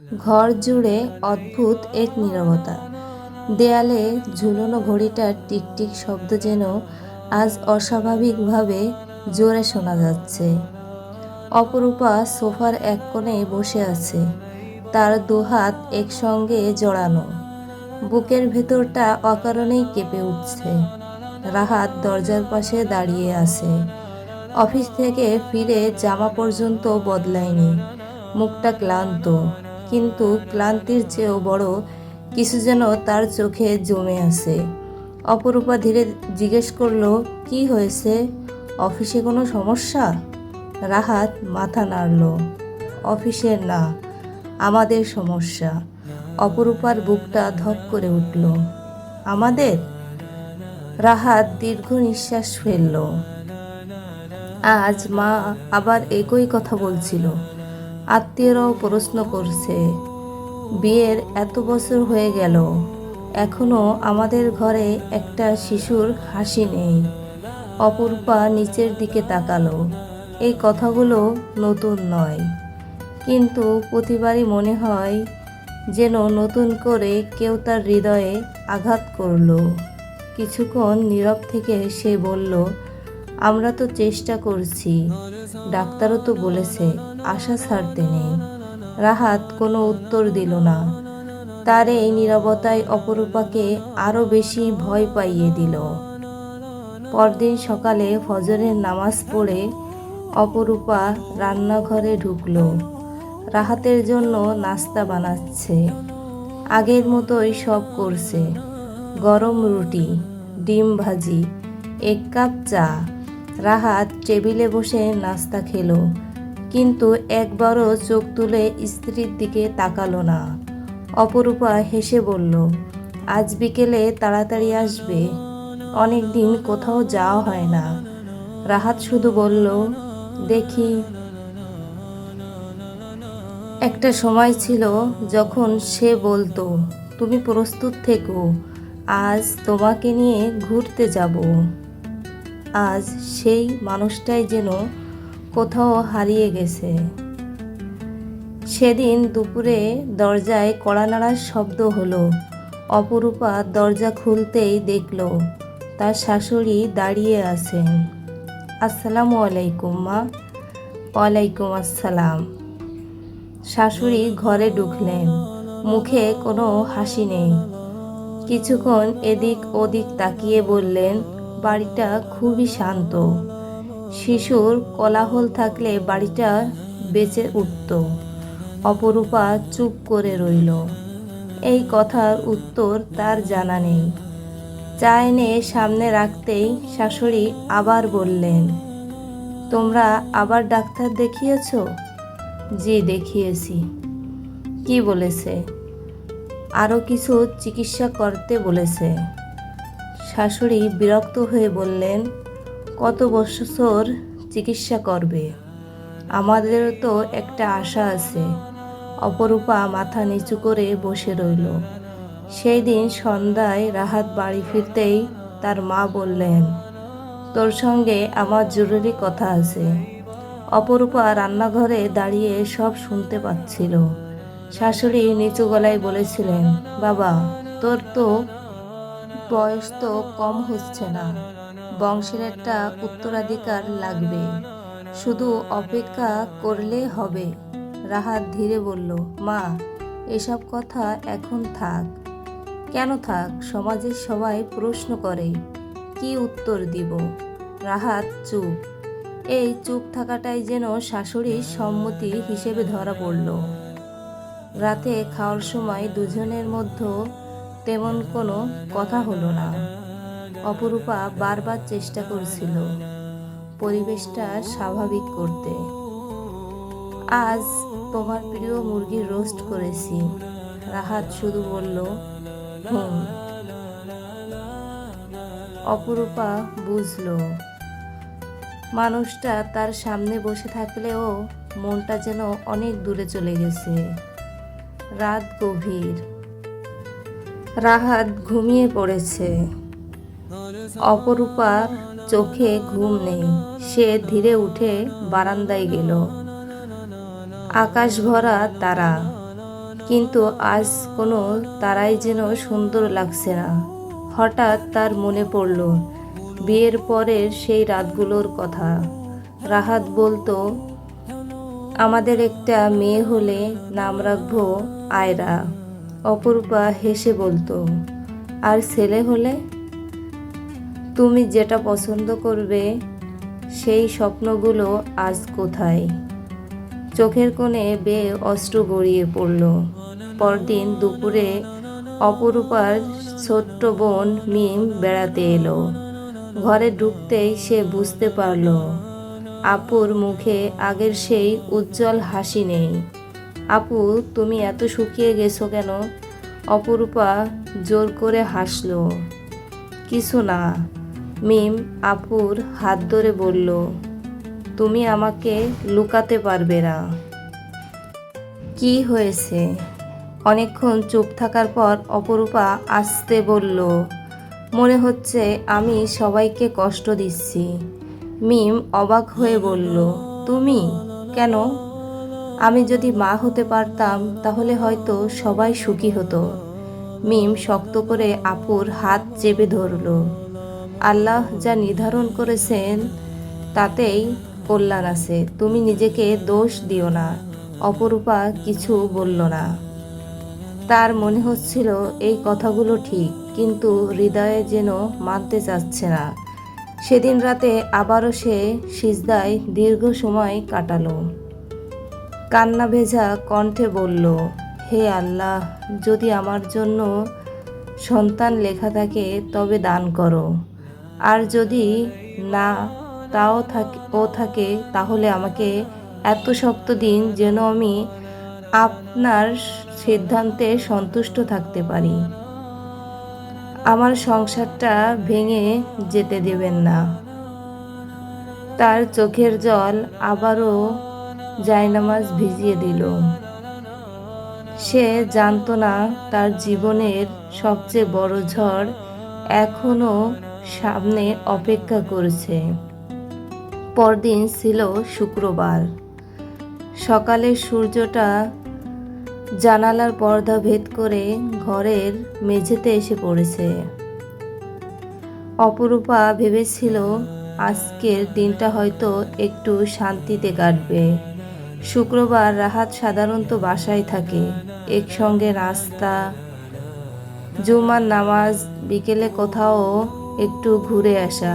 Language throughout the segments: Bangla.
ঘর জুড়ে অদ্ভুত এক নীরবতা। দেয়ালে ঝুলনো ঘড়িটার টিকটিক শব্দ যেন আজ অস্বাভাবিকভাবে জোরে শোনা যাচ্ছে। অপরূপা সোফার এক কোণে বসে আছে, তার দুহাত একসঙ্গে জড়ানো। বুকের ভেতরটা অকারণেই কেঁপে উঠছে। রাহাত দরজার পাশে দাঁড়িয়ে আছে। অফিস থেকে ফিরে জামা পর্যন্ত বদলায়নি। মুখটা ক্লান্ত, কিন্তু ক্লান্তির চেয়েও বড় কিছু যেন তার চোখে জমে আছে। অপরূপা ধীরে জিজ্ঞেস করলো, কি হয়েছে? অফিসে কোনো সমস্যা? রাহাত মাথা নাড়ল। অফিসের না, আমাদের সমস্যা। অপরূপার বুকটা ধক করে উঠল। আমাদের? রাহাত দীর্ঘ নিঃশ্বাস ফেলল। আজ মা আবার একই কথা বলছিল। আত্মীয়রাও প্রশ্ন করছে, বিয়ের এত বছর হয়ে গেল, এখনো আমাদের ঘরে একটা শিশুর হাসি নেই। অপরূপা নিচের দিকে তাকালো। এই কথাগুলো নতুন নয়, কিন্তু প্রতিবারই মনে হয় যেন নতুন করে কেউ তার হৃদয়ে আঘাত করল। কিছুক্ষণ নীরব থেকে সে বলল, আমরা তো চেষ্টা করছি, ডাক্তারও তো বলেছে আশা ছাড়তে নেই। রাহাত কোনো উত্তর দিল না। তার এই নীরবতায় অপরূপাকে আরও বেশি ভয় পাইয়ে দিল। পরদিন সকালে ফজরের নামাজ পড়ে অপরূপা রান্নাঘরে ঢুকল। রাহাতের জন্য নাস্তা বানাচ্ছে। আগের মতোই সব করছে। গরম রুটি, ডিম ভাজি, এক কাপ চা। রাহাত টেবিলে বসে নাস্তা খেলো, কিন্তু একবারও চোখ তুলে স্ত্রীর দিকে তাকালো না। অপরূপা হেসে বলল, আজ বিকেলে তাড়াতাড়ি আসবে? অনেক দিন কোথাও যাওয়া হয় না। রাহাত শুধু বলল, দেখি। একটা সময় ছিল যখন সে বলতো, তুমি প্রস্তুত থেকো, আজ তোমাকে নিয়ে ঘুরতে যাব। আজ সেই মানুষটাই যেন কোথাও হারিয়ে গেছে। সেদিন দুপুরে দরজায় কড়া নাড়ার শব্দ হলো। অপরূপা দরজা খুলতেই দেখল তার শাশুড়ি দাঁড়িয়ে আছেন। আসসালামু আলাইকুম মা। ওয়ালাইকুম আসসালাম। শাশুড়ি ঘরে ঢুকলেন। মুখে কোনো হাসি নেই। কিছুক্ষণ এদিক ওদিক তাকিয়ে বললেন, বাড়িটা খুবই শান্ত। শিশুর কোলাহল থাকলে বাড়িটা বেঁচে উঠত। অপরূপা চুপ করে রইল। এই কথার উত্তর তার জানা নেই। চা এনে সামনে রাখতেই শাশুড়ি আবার বললেন, তোমরা আবার ডাক্তার দেখিয়েছ? জি, দেখিয়েছি। কি বলেছে? আরও কিছু চিকিৎসা করতে বলেছে। শাশুড়ি বিরক্ত হয়ে বললেন, কত বছর চিকিৎসা করবে? আমাদেরও তো একটা আশা আছে। অপরূপা মাথা নিচু করে বসে রইল। সেই দিন সন্ধ্যায় রাহাত বাড়ি ফিরতেই তার মা বললেন, তোর সঙ্গে আমার জরুরি কথা আছে। অপরূপা রান্নাঘরে দাঁড়িয়ে সব শুনতে পাচ্ছিল। শাশুড়ি নিচু গলায় বলেছিলেন, বাবা, তোর তো বয়স তো কম হচ্ছে না, বংশের একটা উত্তরাধিকার লাগবে, শুধু অপেক্ষা করলে হবে। রাহাত ধীরে বলল, মা, এসব কথা এখন থাক। কেন থাক? সমাজের সবাই প্রশ্ন করে, কি উত্তর দিব? রাহাত চুপ। এই চুপ থাকাটাই যেন শাশুড়ির সম্মতি হিসেবে ধরা পড়ল। রাতে খাওয়ার সময় দুজনের মধ্যে তেমন কোনো কথা হলো না। অপরূপা বারবার চেষ্টা করছিল পরিবেশটা স্বাভাবিক করতে। আজ তোমার প্রিয় মুরগির রোস্ট করেছি। রাহাত শুধু বলল, হুম। অপরূপা বুঝল মানুষটা তার সামনে বসে থাকলেও মনটা যেন অনেক দূরে চলে গেছে। রাত গভীর। রাহাত ঘুমিয়ে পড়েছে। অপরূপার চোখে ঘুম নেই। সে ধীরে উঠে বারান্দায় গেল। আকাশ ভরা তারা। কিন্তু আজ কোনো তারাই যেন সুন্দর লাগছে না। হঠাৎ তার মনে পড়ল বিয়ের পরের সেই রাতগুলোর কথা। রাহাত বলতো, আমাদের একটা মেয়ে হলে নাম রাখবো আয়রা। অপরূপা হেসে বলতো, আর ছেলে হলে? তুমি যেটা পছন্দ করবে। সেই স্বপ্নগুলো আজ কোথায়? চোখের কোণে বেয়ে অশ্রু গড়িয়ে পড়ল। পরদিন দুপুরে অপরূপার ছোট্ট বোন মিম বেড়াতে এলো। ঘরে ঢুকতেই সে বুঝতে পারল আপুর মুখে আগের সেই উজ্জ্বল হাসি নেই। আপু, তুমি এত শুকিয়ে গেছো কেন? অপরূপা জোর করে হাসল। কিছু না। মিম আপুর হাত ধরে বলল, তুমি আমাকে লুকাতে পারবে না। কি হয়েছে? অনেকক্ষণ চুপ থাকার পর অপরূপা আস্তে বলল, মনে হচ্ছে আমি সবাইকে কষ্ট দিচ্ছি। মিম অবাক হয়ে বলল, তুমি? কেন? আমি যদি মা হতে পারতাম তাহলে হয়তো সবাই সুখী হতো। মিম শক্ত করে আপুর হাত চেপে ধরল। আল্লাহ যা নির্ধারণ করেছেন তাতেই কল্যাণ আছে, তুমি নিজেকে দোষ দিও না। অপরূপা কিছু বলল না। তার মনে হচ্ছিল এই কথাগুলো ঠিক, কিন্তু হৃদয়ে যেন মানতে চাচ্ছে না। সেদিন রাতে আবারও সে সিজদায় দীর্ঘ সময় কাটালো। কান্না ভেজা কণ্ঠে বলল, হে আল্লাহ, যদি আমার জন্য সন্তান লেখা থাকে তবে দান করো, আর যদি না থাকে তাহলে আমাকে এত শক্ত দিন যেন আমি আপনার সিদ্ধান্তে সন্তুষ্ট থাকতে পারি। আমার সংসারটা ভেঙে যেতে দেবেন না। তার চোখের জল আবারও জায়নামাজ ভিজিয়ে দিল। সে জানতো না তার জীবনের সবচেয়ে বড় ঝড় এখনো সামনে অপেক্ষা করছে। পরদিন ছিল শুক্রবার। সকালে সূর্যটা জানালার পর্দা ভেদ করে ঘরের মেঝেতে এসে পড়েছে। অপরূপা ভেবেছিল আজকের দিনটা হয়তো একটু শান্তিতে কাটবে। শুক্রবার রাহাত সাধারণত বাসায় থাকে। একসঙ্গে নাস্তা, জুমার নামাজ, বিকেলে কোথাও একটু ঘুরে আসা।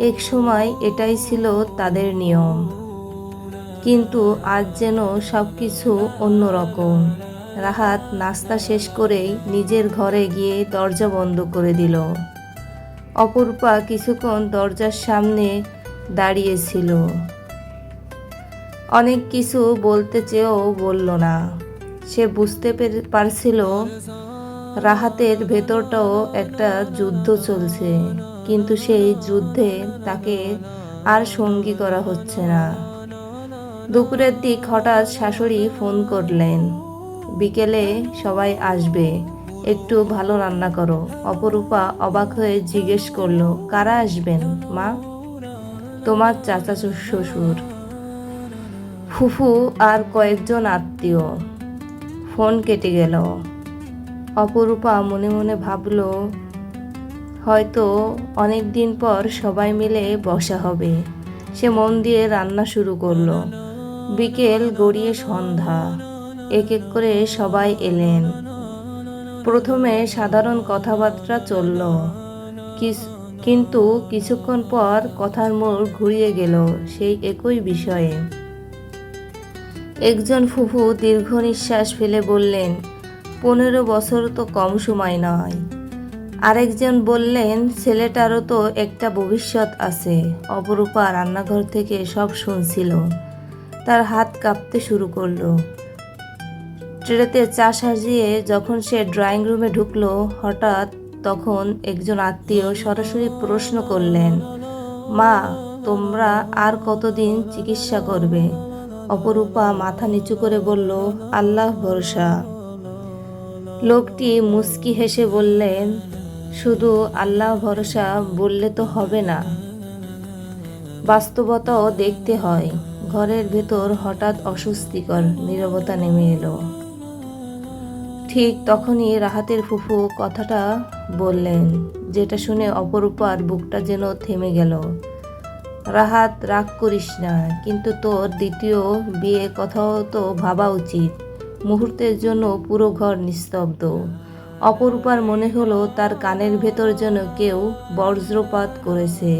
এক সময় এটাই ছিল তাদের নিয়ম। কিন্তু আজ যেন সবকিছু অন্যরকম। রাহাত নাস্তা শেষ করেই নিজের ঘরে গিয়ে দরজা বন্ধ করে দিল। অপরূপা কিছুক্ষণ দরজার সামনে দাঁড়িয়েছিল। অনেক কিছু বলতে চেয়েও বলল না। সে বুঝতে পারছিল রাহাতের ভেতরটাও একটা যুদ্ধ চলছে, কিন্তু সেই যুদ্ধে তাকে আর সঙ্গী করা হচ্ছে না। দুপুরের দিক হঠাৎ শাশুড়ি ফোন করলেন, বিকেলে সবাই আসবে, একটু ভালো রান্না করো। অপরূপা অবাক হয়ে জিজ্ঞেস করলো, কারা আসবেন মা? তোমার চাচা শ্বশুর, ফুফু আর কয়েকজন আত্মীয়। ফোন কেটে গেল। অপরূপা মনে মনে ভাবল, হয়তো অনেক দিন পর সবাই মিলে বসা হবে। সে মন দিয়ে রান্না শুরু করলো। বিকেল গড়িয়ে সন্ধ্যা। এক এক করে সবাই এলেন। প্রথমে সাধারণ কথাবার্তা চলল, কিন্তু কিছুক্ষণ পর কথার মোড় ঘুরিয়ে গেল সেই একই বিষয়ে। একজন ফুফু দীর্ঘ নিঃশ্বাস ফেলে বললেন, 15 বছর তো কম সময় নয়। আরেকজন বললেন, ছেলেটারও তো একটা ভবিষ্যৎ আছে। অপরূপা রান্নাঘর থেকে সব শুনছিল। তার হাত কাঁপতে শুরু করলো। ট্রেতে চা সাজিয়ে যখন সে ড্রয়িং রুমে ঢুকলো, হঠাৎ তখন একজন আত্মীয় সরাসরি প্রশ্ন করলেন, মা, তোমরা আর কতদিন চিকিৎসা করবে? অপরূপা মাথা নিচু করে বলল, আল্লাহ ভরসা। লোকটি মুচকি হেসে বললেন, শুধু আল্লাহ ভরসা বললে তো হবে না, বাস্তবতাও দেখতে হয়। ঘরের ভেতর হঠাৎ অস্বস্তিকর নীরবতা নেমে এলো। ঠিক তখনই রাহাতের ফুফু কথাটা বললেন, যেটা শুনে অপরূপার বুকটা যেন থেমে গেল। রাহাত, রাগ করিস না, কিন্তু তোর দ্বিতীয় বিয়ে কথাও তো ভাবা উচিত। মুহূর্তের জন্য পুরো ঘর নিস্তব্ধ। অপরূপার মনে হলো তার কানের ভেতর যেন কেউ বজ্রপাত করেছে।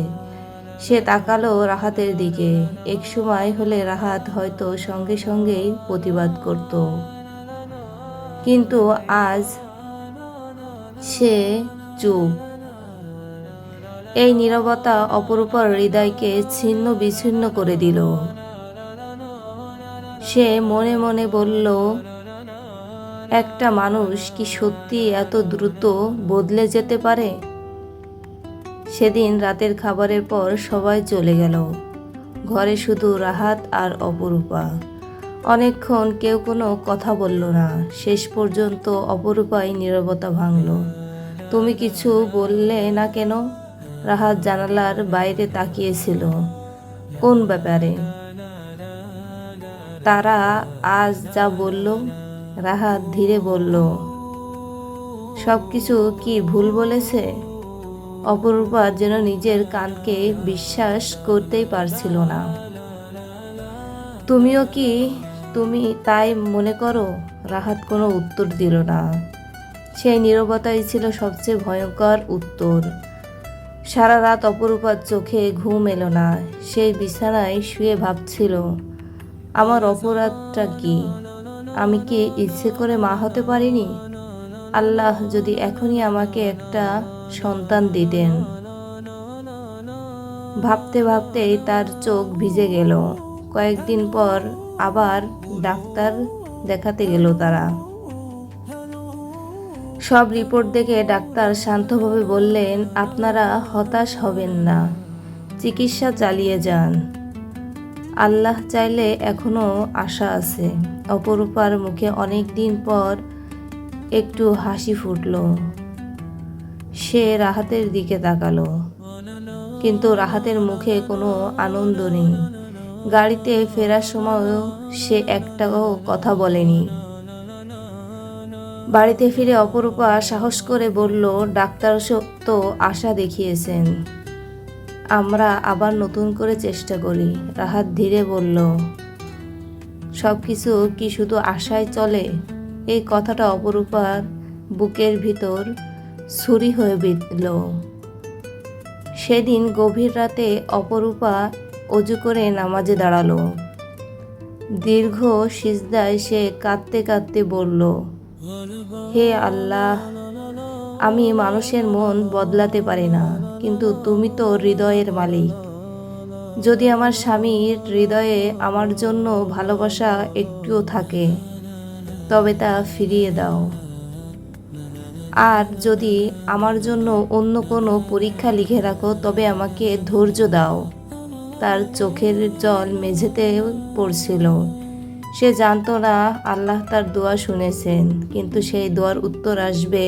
সে তাকালো রাহাতের দিকে। এক সময় হলে রাহাত হয়তো সঙ্গে সঙ্গেই প্রতিবাদ করত, কিন্তু আজ সে চুপ। এই নীরবতা অপরূপার হৃদয়কে ছিন্ন বিচ্ছিন্ন করে দিল। সে মনে মনে বলল, একটা মানুষ কি সত্যি এত দ্রুত বদলে যেতে পারে? সেদিন রাতের খাবারের পর সবাই চলে গেল। ঘরে শুধু রাহাত আর অপরূপা। অনেকক্ষণ কেউ কোনো কথা বলল না। শেষ পর্যন্ত অপরূপাই নীরবতা ভাঙল। তুমি কিছু বললে না কেন? রাহাত জানালার বাইরে তাকিয়েছিল। কোন ব্যাপারে? তারা আজ যা বলল। রাহাত ধীরে বলল, সব কিছু কি ভুল বলেছে? অপরূপা যেন নিজের কানকে বিশ্বাস করতেই পারছিল না। তুমিও কি তুমি তাই মনে করো? রাহাত কোনো উত্তর দিল না। সেই নীরবতাই ছিল সবচেয়ে ভয়ঙ্কর উত্তর। সারা রাত অপরূপার চোখে ঘুম এলো না। সেই বিছানায় শুয়ে ভাবছিল, আমার অপরাধটা কি? আমি কি ইচ্ছে করে মা হতে পারিনি? আল্লাহ যদি এখনই আমাকে একটা সন্তান দিতেন। ভাবতে ভাবতেই তার চোখ ভিজে গেল। কয়েকদিন পর আবার ডাক্তার দেখাতে গেল তারা। সব রিপোর্ট দেখে ডাক্তার শান্তভাবে বললেন, আপনারা হতাশ হবেন না, চিকিৎসা চালিয়ে যান। আল্লাহ চাইলে এখনো আশা আছে। অপরূপার মুখে অনেক দিন পর একটু হাসি ফুটল। সে রাহাতের দিকে তাকালো, কিন্তু রাহাতের মুখে কোনো আনন্দ নেই। গাড়িতে ফেরার সময়ও সে একটাও কথা বলেনি। বাড়িতে ফিরে অপরূপা সাহস করে বলল, ডাক্তার তো আশা দেখিয়েছেন, আমরা আবার নতুন করে চেষ্টা করি। রাহাত ধীরে বলল, সব কিছু কি শুধু আশায় চলে? এই কথাটা অপরূপার বুকের ভিতর ছুরি হয়ে বিঁধল। সেদিন গভীর রাতে অপরূপা অজু করে নামাজে দাঁড়ালো। দীর্ঘ সিজদায় সে কাঁদতে কাঁদতে বলল, হে আল্লাহ, আমি মানুষের মন বদলাতে পারি না, কিন্তু তুমি তো হৃদয়ের মালিক। যদি আমার স্বামীর হৃদয়ে আমার জন্য ভালোবাসা একটুও থাকে, তবে তা ফিরিয়ে দাও। আর যদি আমার জন্য অন্য কোনো পরীক্ষা লিখে রাখো, তবে আমাকে ধৈর্য দাও। তার চোখের জল মেঝেতে পড়ছিল। সে জানতো না আল্লাহ তার দোয়া শুনেছেন, কিন্তু সেই দোয়ার উত্তর আসবে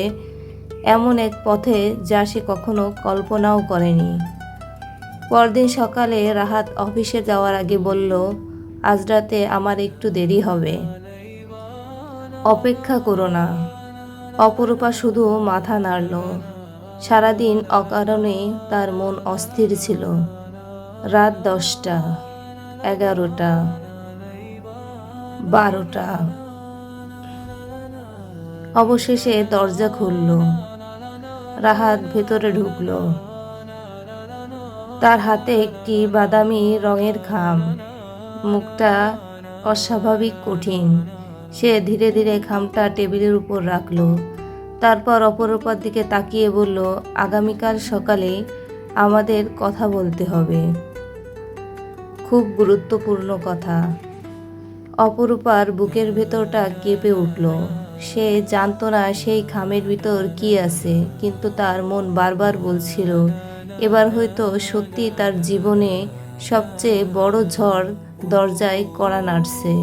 এমন এক পথে যা সে কখনো কল্পনাও করেনি। পরদিন সকালে রাহাত অফিসে যাওয়ার আগে বলল, আজ রাতে আমার একটু দেরি হবে, অপেক্ষা করো না। অপরূপা শুধু মাথা নাড়ল। সারাদিন অকারণে তার মন অস্থির ছিল। রাত 10টা, 11টা, 12টা। অবশেষে দরজা খুলল। রাহাত ভেতরে ঢুকল। তার হাতে একটি বাদামি রঙের খাম। মুখটা অস্বাভাবিক কঠিন। সে ধীরে ধীরে খামটা টেবিলের উপর রাখল। তারপর অপরূপার দিকে তাকিয়ে বলল, আগামীকাল সকালে আমাদের কথা বলতে হবে, খুব গুরুত্বপূর্ণ কথা। অপরূপার বুকের ভেতরটা কেঁপে উঠল। সে জানতো না সেই খামের ভিতর কি আছে, কিন্তু তার মন বারবার বলছিল, এবার হয়তো সত্যি তার জীবনে সবচেয়ে বড় ঝড় দরজায় কড়া নাড়ছে।